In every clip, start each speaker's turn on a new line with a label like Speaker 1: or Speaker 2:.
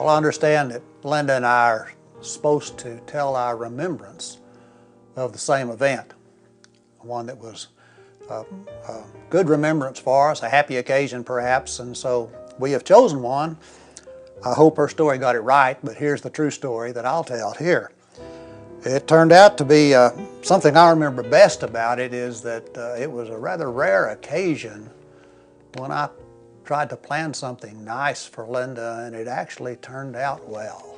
Speaker 1: Well, I understand that Linda and I are supposed to tell our remembrance of the same event, one that was a good remembrance for us, a happy occasion perhaps, and so we have chosen one. I hope her story got it right, but here's the true story that I'll tell here. It turned out to be something I remember best about it is that it was a rather rare occasion when I tried to plan something nice for Linda, and it actually turned out well.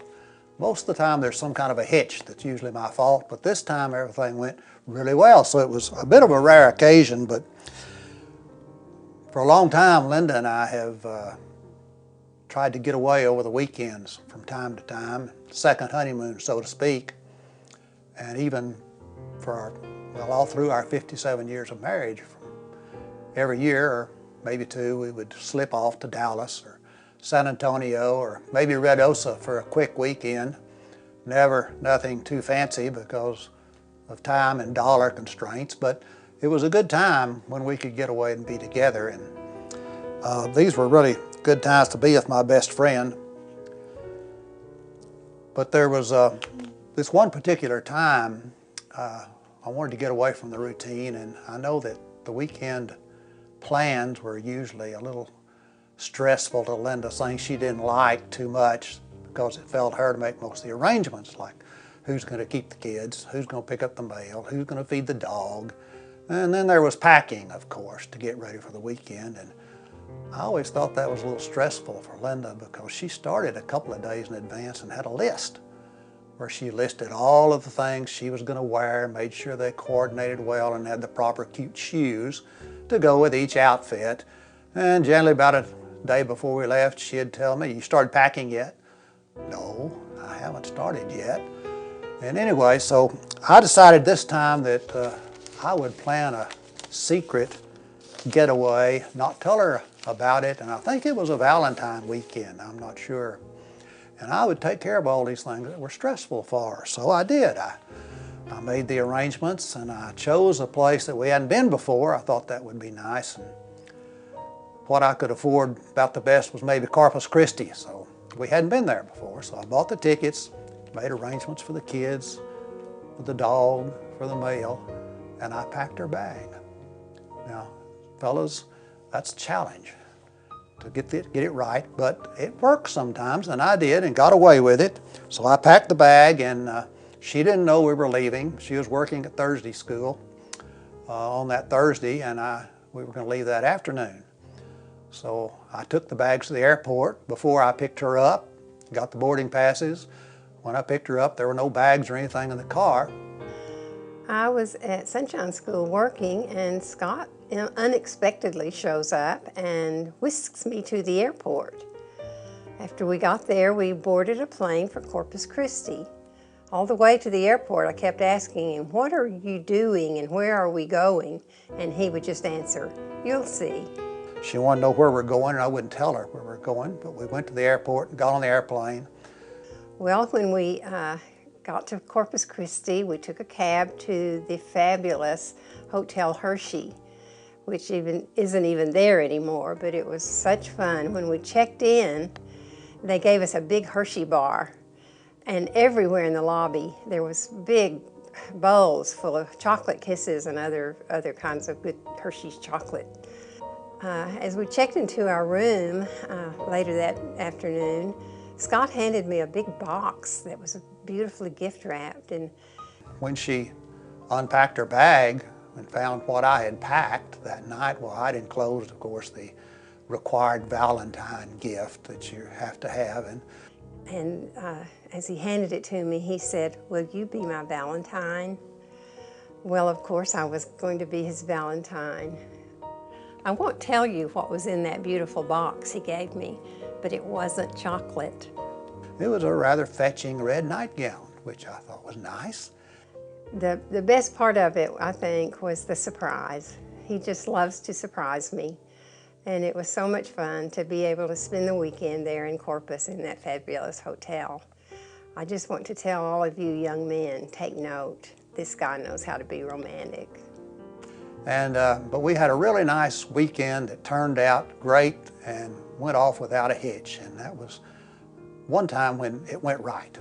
Speaker 1: Most of the time there's some kind of a hitch that's usually my fault, but this time everything went really well. So it was a bit of a rare occasion, but for a long time Linda and I have tried to get away over the weekends from time to time, second honeymoon so to speak, and even for all through our 57 years of marriage, every year or maybe two, we would slip off to Dallas or San Antonio or maybe Red Osa for a quick weekend. Nothing too fancy because of time and dollar constraints, but it was a good time when we could get away and be together. And these were really good times to be with my best friend. But there was this one particular time I wanted to get away from the routine, and I know that the weekend plans were usually a little stressful to Linda, things she didn't like too much because it felt her to make most of the arrangements, like who's going to keep the kids, who's going to pick up the mail, who's going to feed the dog. And then there was packing, of course, to get ready for the weekend. And I always thought that was a little stressful for Linda because she started a couple of days in advance and had a list where she listed all of the things she was going to wear, made sure they coordinated well and had the proper cute shoes to go with each outfit. And generally about a day before we left, she'd tell me, "You started packing yet?" "No, I haven't started yet." And anyway, so I decided this time that I would plan a secret getaway, not tell her about it, and I think it was a Valentine weekend, I'm not sure. And I would take care of all these things that were stressful for her. So I did. I made the arrangements and I chose a place that we hadn't been before. I thought that would be nice. And what I could afford about the best was maybe Corpus Christi. So we hadn't been there before. So I bought the tickets, made arrangements for the kids, for the dog, for the mail, and I packed her bag. Now, fellas, that's a challenge to get it right, but it works sometimes, and I did and got away with it. So I packed the bag, and she didn't know we were leaving. She was working at Thursday school on that Thursday, and we were going to leave that afternoon. So I took the bags to the airport before I picked her up, got the boarding passes. When I picked her up, there were no bags or anything in the car.
Speaker 2: I was at Sunshine School working, and Scott unexpectedly shows up and whisks me to the airport. After we got there, we boarded a plane for Corpus Christi. All the way to the airport, I kept asking him, "What are you doing and where are we going?" And he would just answer, "You'll see."
Speaker 1: She wanted to know where we're going, and I wouldn't tell her where we're going, but we went to the airport and got on the airplane.
Speaker 2: Well, when we got to Corpus Christi, we took a cab to the fabulous Hotel Hershey, which isn't even there anymore, but it was such fun. When we checked in, they gave us a big Hershey bar, and everywhere in the lobby there was big bowls full of chocolate kisses and other kinds of good Hershey's chocolate. As we checked into our room later that afternoon, Scott handed me a big box that was beautifully gift wrapped. And
Speaker 1: when she unpacked her bag and found what I had packed that night, well, I'd enclosed, of course, the required Valentine gift that you have to have.
Speaker 2: And as he handed it to me, he said, "Will you be my Valentine?" Well, of course, I was going to be his Valentine. I won't tell you what was in that beautiful box he gave me, but it wasn't chocolate.
Speaker 1: It was a rather fetching red nightgown, which I thought was nice.
Speaker 2: The best part of it, I think, was the surprise. He just loves to surprise me. And it was so much fun to be able to spend the weekend there in Corpus in that fabulous hotel. I just want to tell all of you young men, take note. This guy knows how to be romantic.
Speaker 1: But we had a really nice weekend that turned out great and went off without a hitch, and that was one time when it went right.